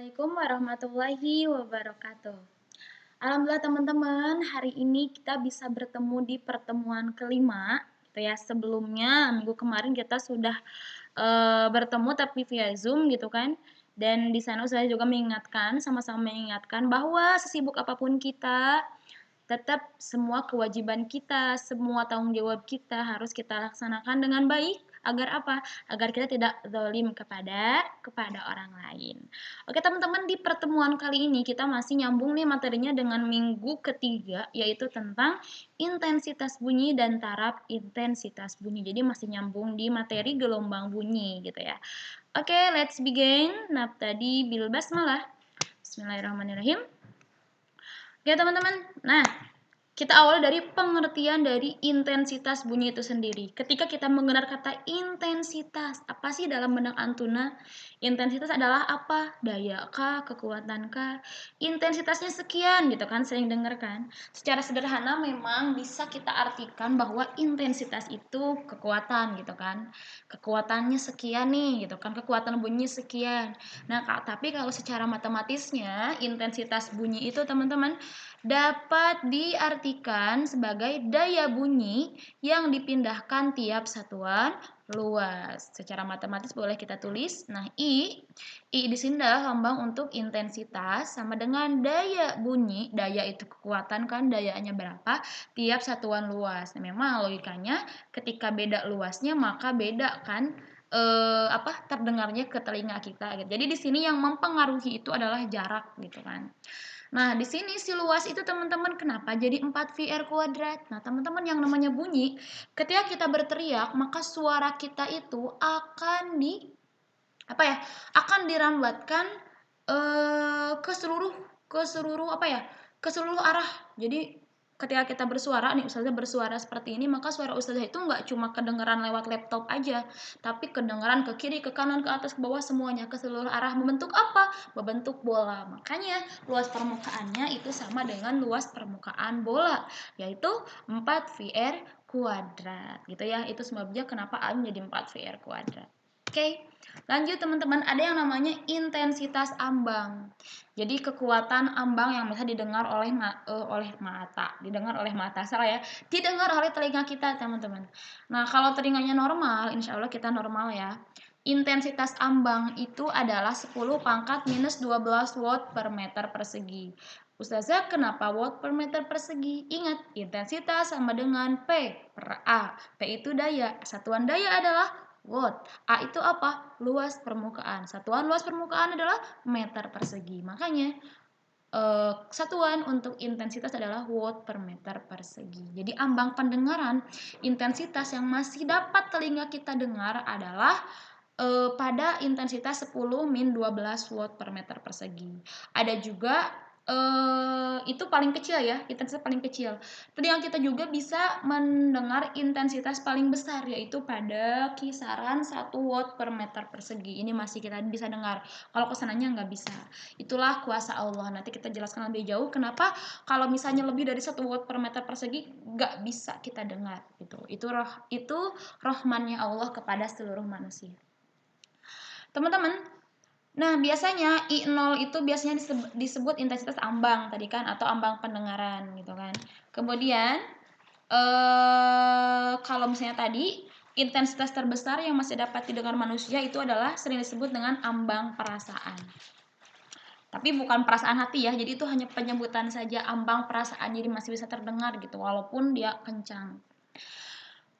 Assalamualaikum warahmatullahi wabarakatuh. Alhamdulillah teman-teman, hari ini kita bisa bertemu di pertemuan kelima. Gitu ya. Sebelumnya minggu kemarin kita sudah bertemu tapi via Zoom gitu kan. Dan di sana saya juga mengingatkan, sama-sama mengingatkan bahwa sesibuk apapun kita, tetap semua kewajiban kita, semua tanggung jawab kita harus kita laksanakan dengan baik agar apa? Agar kita tidak zalim kepada orang lain. Oke teman-teman, di pertemuan kali ini kita masih nyambung nih materinya dengan minggu ketiga, yaitu tentang intensitas bunyi dan taraf intensitas bunyi. Jadi masih nyambung di materi gelombang bunyi gitu ya. Oke, let's begin. Nabtadi bil basmalah. Bismillahirrahmanirrahim. Oke teman-teman, nah kita awal dari pengertian dari intensitas bunyi itu sendiri. Ketika kita mengenal kata intensitas, apa sih dalam benak Antuna? Intensitas adalah apa? Daya kah? Kekuatan kah? Intensitasnya sekian gitu kan, sering dengar kan? Secara sederhana memang bisa kita artikan bahwa intensitas itu kekuatan gitu kan. Kekuatannya sekian nih gitu kan, kekuatan bunyi sekian. Nah, tapi kalau secara matematisnya intensitas bunyi itu teman-teman dapat diartikan sebagai daya bunyi yang dipindahkan tiap satuan luas. Secara matematis boleh kita tulis. Nah, I di sini adalah lambang untuk intensitas sama dengan daya bunyi. Daya itu kekuatan kan, dayanya berapa tiap satuan luas. Nah, memang logikanya ketika beda luasnya maka beda kan terdengarnya ke telinga kita gitu. Jadi di sini yang mempengaruhi itu adalah jarak gitu kan. Nah, di sini si luas itu teman-teman kenapa jadi 4VR kuadrat? Nah, teman-teman yang namanya bunyi, ketika kita berteriak, maka suara kita itu akan akan dirambatkan ke seluruh arah. Jadi ketika kita bersuara nih, ustazah bersuara seperti ini, maka suara ustazah itu nggak cuma kedengaran lewat laptop aja, tapi kedengaran ke kiri, ke kanan, ke atas, ke bawah, semuanya ke seluruh arah. Membentuk apa? Membentuk bola. Makanya luas permukaannya itu sama dengan luas permukaan bola, yaitu 4VR kuadrat gitu ya. Itu sebabnya kenapa A menjadi 4VR kuadrat. Oke, lanjut teman-teman, ada yang namanya intensitas ambang. Jadi kekuatan ambang yang bisa didengar oleh didengar oleh telinga kita teman-teman. Nah, kalau telinganya normal, insya Allah kita normal ya. Intensitas ambang itu adalah 10 pangkat minus 12 watt per meter persegi. Ustazah, kenapa watt per meter persegi? Ingat, intensitas sama dengan P per A. P itu daya. Satuan daya adalah watt. A itu apa? Luas permukaan. Satuan luas permukaan adalah meter persegi. Makanya satuan untuk intensitas adalah watt per meter persegi. Jadi ambang pendengaran intensitas yang masih dapat telinga kita dengar adalah pada intensitas 10-12 watt per meter persegi. Ada juga itu paling kecil ya, intensitas paling kecil. Telinga kita juga bisa mendengar intensitas paling besar, yaitu pada kisaran 1 watt per meter persegi. Ini masih kita bisa dengar. Kalau kesananya nggak bisa. Itulah kuasa Allah. Nanti kita jelaskan lebih jauh kenapa kalau misalnya lebih dari 1 watt per meter persegi nggak bisa kita dengar gitu. Itu rahmannya Allah kepada seluruh manusia. Teman-teman, nah biasanya I0 itu biasanya disebut intensitas ambang tadi kan, atau ambang pendengaran gitu kan. Kemudian kalau misalnya tadi intensitas terbesar yang masih dapat didengar manusia itu adalah sering disebut dengan ambang perasaan. Tapi bukan perasaan hati ya, jadi itu hanya penyebutan saja, ambang perasaan, jadi masih bisa terdengar gitu walaupun dia kencang.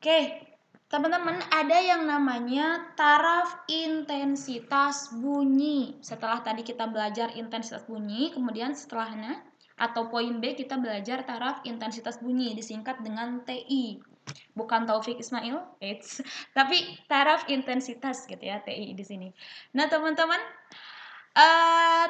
Oke, teman-teman, ada yang namanya taraf intensitas bunyi. Setelah tadi kita belajar intensitas bunyi, kemudian setelahnya atau poin B kita belajar taraf intensitas bunyi, disingkat dengan TI. Bukan Taufik Ismail, tapi taraf intensitas gitu ya, TI di sini. Nah, teman-teman,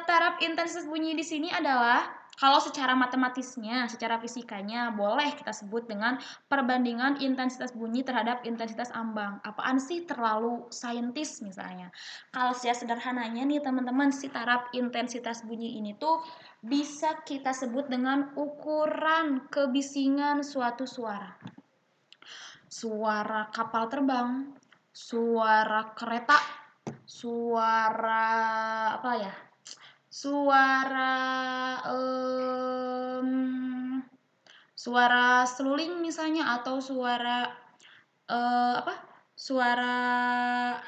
taraf intensitas bunyi di sini adalah kalau secara matematisnya, secara fisikanya boleh kita sebut dengan perbandingan intensitas bunyi terhadap intensitas ambang. Apaan sih terlalu saintis misalnya. Kalau secara sederhananya nih teman-teman, si taraf intensitas bunyi ini tuh bisa kita sebut dengan ukuran kebisingan suatu suara. Suara kapal terbang, suara kereta, suara suara suara seruling misalnya, atau suara apa, suara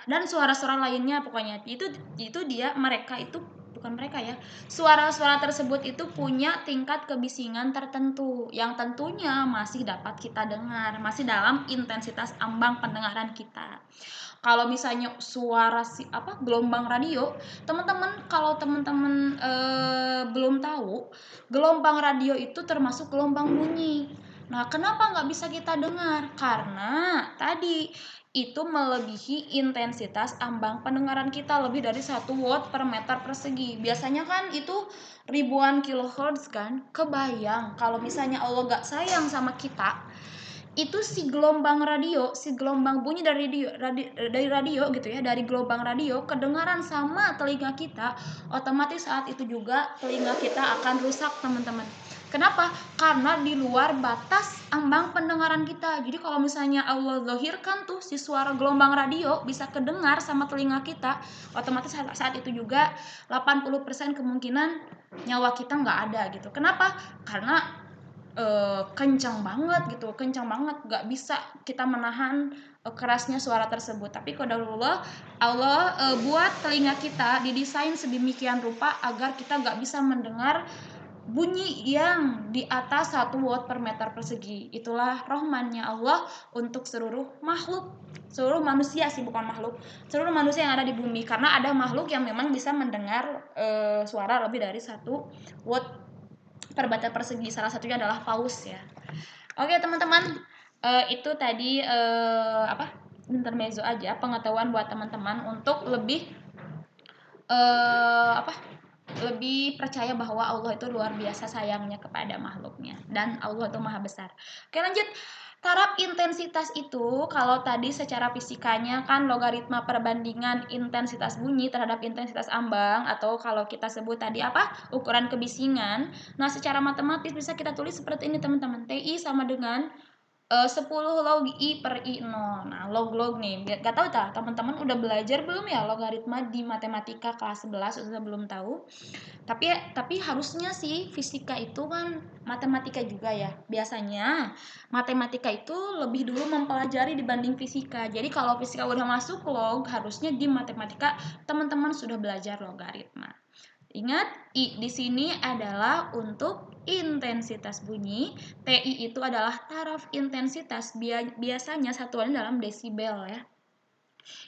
dan suara-suara lainnya pokoknya. Itu dia, mereka itu bukan mereka ya. Suara-suara tersebut itu punya tingkat kebisingan tertentu yang tentunya masih dapat kita dengar, masih dalam intensitas ambang pendengaran kita. Kalau misalnya suara gelombang radio, teman-teman, kalau teman-teman belum tahu, gelombang radio itu termasuk gelombang bunyi. Nah, kenapa nggak bisa kita dengar? Karena tadi itu melebihi intensitas ambang pendengaran kita, lebih dari 1 watt per meter persegi. Biasanya kan itu ribuan kilohertz kan. Kebayang kalau misalnya Allah nggak sayang sama kita, itu si gelombang bunyi dari radio gitu ya, dari gelombang radio kedengaran sama telinga kita, otomatis saat itu juga telinga kita akan rusak, teman-teman. Kenapa? Karena di luar batas ambang pendengaran kita. Jadi kalau misalnya Allah zahirkan tuh si suara gelombang radio bisa kedengar sama telinga kita, otomatis saat itu juga 80% kemungkinan nyawa kita nggak ada gitu. Kenapa? Karena kencang banget gitu, kencang banget, nggak bisa kita menahan kerasnya suara tersebut. Tapi qadarullah, Allah buat telinga kita didesain sedemikian rupa agar kita nggak bisa mendengar bunyi yang di atas 1 watt per meter persegi. Itulah rahmannya Allah untuk seluruh makhluk, seluruh manusia sih, bukan makhluk, seluruh manusia yang ada di bumi. Karena ada makhluk yang memang bisa mendengar suara lebih dari 1 watt per meter persegi. Salah satunya adalah paus ya. Oke teman-teman, itu tadi intermezzo aja, pengetahuan buat teman-teman untuk lebih lebih percaya bahwa Allah itu luar biasa sayangnya kepada makhluknya, dan Allah itu maha besar. Oke, lanjut. Taraf intensitas itu, kalau tadi secara fisikanya kan logaritma perbandingan intensitas bunyi terhadap intensitas ambang, atau kalau kita sebut tadi ukuran kebisingan. Nah, secara matematis bisa kita tulis seperti ini teman-teman. TI sama dengan 10 log I per I0. Nah, log nih, gak tahu tak teman-teman udah belajar belum ya logaritma di matematika kelas 11, sudah belum tahu. Tapi harusnya sih fisika itu kan matematika juga ya. Biasanya matematika itu lebih dulu mempelajari dibanding fisika. Jadi kalau fisika udah masuk log, harusnya di matematika teman-teman sudah belajar logaritma. Ingat, I di sini adalah untuk intensitas bunyi. TI itu adalah taraf intensitas, biasanya satuannya dalam desibel ya.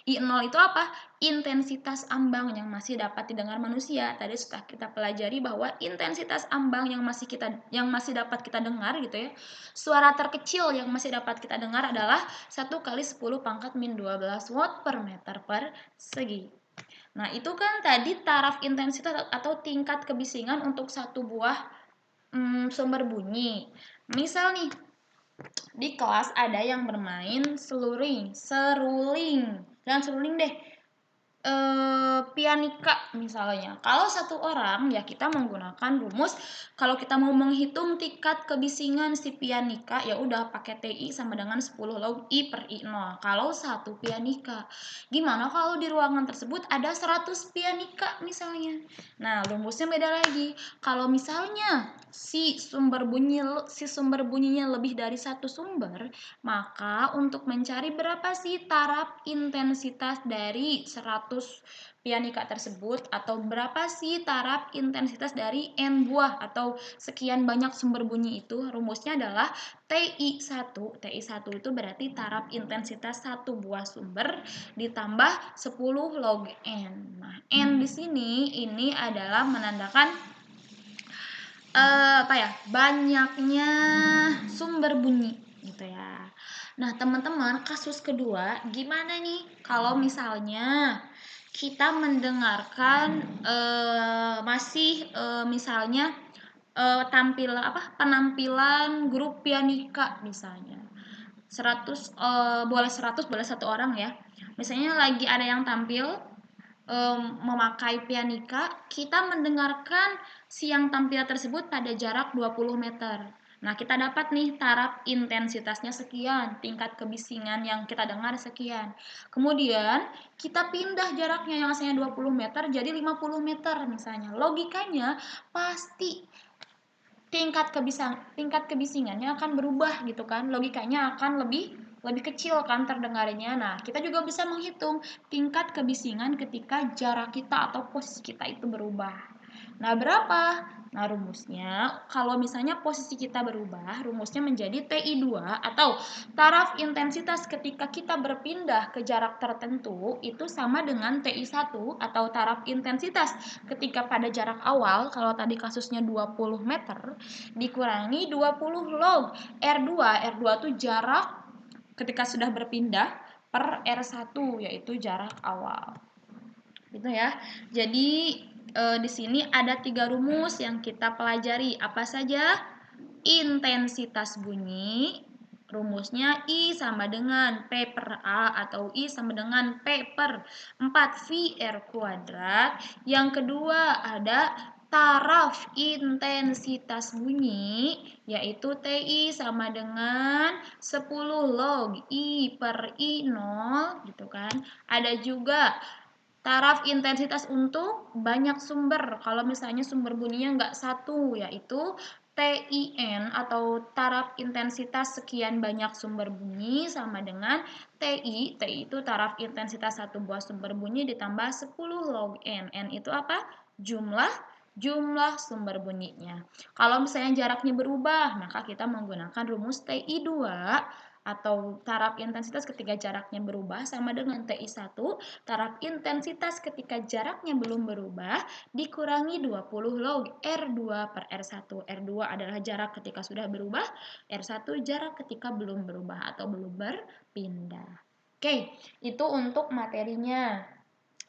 I0 itu apa? Intensitas ambang yang masih dapat didengar manusia. Tadi sudah kita pelajari bahwa intensitas ambang yang masih dapat kita dengar gitu ya. Suara terkecil yang masih dapat kita dengar adalah 1 kali 10 pangkat min 12 watt per meter persegi. Nah, itu kan tadi taraf intensitas atau tingkat kebisingan untuk satu buah sumber bunyi. Misal nih, di kelas ada yang bermain seruling, jangan seruling deh, pianika misalnya. Kalau satu orang ya kita menggunakan rumus, kalau kita mau menghitung tingkat kebisingan si pianika ya udah pakai TI sama dengan 10 log I per I0. Kalau satu pianika. Gimana kalau di ruangan tersebut ada 100 pianika misalnya? Nah, rumusnya beda lagi. Kalau misalnya si sumber bunyinya lebih dari satu sumber, maka untuk mencari berapa sih taraf intensitas dari 100 pianika tersebut, atau berapa sih taraf intensitas dari N buah atau sekian banyak sumber bunyi itu, rumusnya adalah TI1. TI1 itu berarti taraf intensitas satu buah sumber ditambah 10 log N. Nah, N di sini ini adalah menandakan banyaknya sumber bunyi gitu ya. Nah, teman-teman, kasus kedua gimana nih kalau misalnya kita mendengarkan misalnya penampilan grup pianika misalnya. 100 boleh 100, boleh satu orang ya. Misalnya lagi ada yang tampil memakai pianika, kita mendengarkan si yang tampil tersebut pada jarak 20 meter. Nah, kita dapat nih taraf intensitasnya sekian, tingkat kebisingan yang kita dengar sekian. Kemudian, kita pindah jaraknya yang asalnya 20 meter jadi 50 meter misalnya. Logikanya pasti tingkat kebisingannya akan berubah gitu kan. Logikanya akan lebih kecil kan terdengarnya. Nah, kita juga bisa menghitung tingkat kebisingan ketika jarak kita atau posisi kita itu berubah. Nah, berapa? Nah, rumusnya kalau misalnya posisi kita berubah, rumusnya menjadi TI2 atau taraf intensitas ketika kita berpindah ke jarak tertentu itu sama dengan TI1 atau taraf intensitas ketika pada jarak awal, kalau tadi kasusnya 20 meter, dikurangi 20 log R2. R2 itu jarak ketika sudah berpindah per R1 yaitu jarak awal. Gitu ya. Jadi di sini ada 3 rumus yang kita pelajari. Apa saja? Intensitas bunyi. Rumusnya I sama dengan P per A atau I sama dengan P per 4 VR kuadrat. Yang kedua ada taraf intensitas bunyi, yaitu TI sama dengan 10 log I per I0, gitu kan. Ada juga taraf intensitas untuk banyak sumber. Kalau misalnya sumber bunyinya nggak satu, yaitu TIN atau taraf intensitas sekian banyak sumber bunyi sama dengan TI. TI itu taraf intensitas satu buah sumber bunyi ditambah 10 log N. N itu apa? Jumlah sumber bunyinya. Kalau misalnya jaraknya berubah, maka kita menggunakan rumus TI2 atau taraf intensitas ketika jaraknya berubah sama dengan TI1, taraf intensitas ketika jaraknya belum berubah dikurangi 20 log R2 per R1. R2 adalah jarak ketika sudah berubah, R1 jarak ketika belum berubah atau belum berpindah. Oke, itu untuk materinya.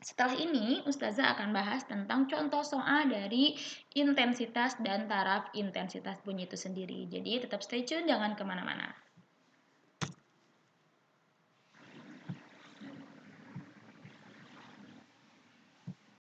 Setelah ini, Ustazah akan bahas tentang contoh soal dari intensitas dan taraf intensitas bunyi itu sendiri. Jadi tetap stay tune, jangan kemana-mana.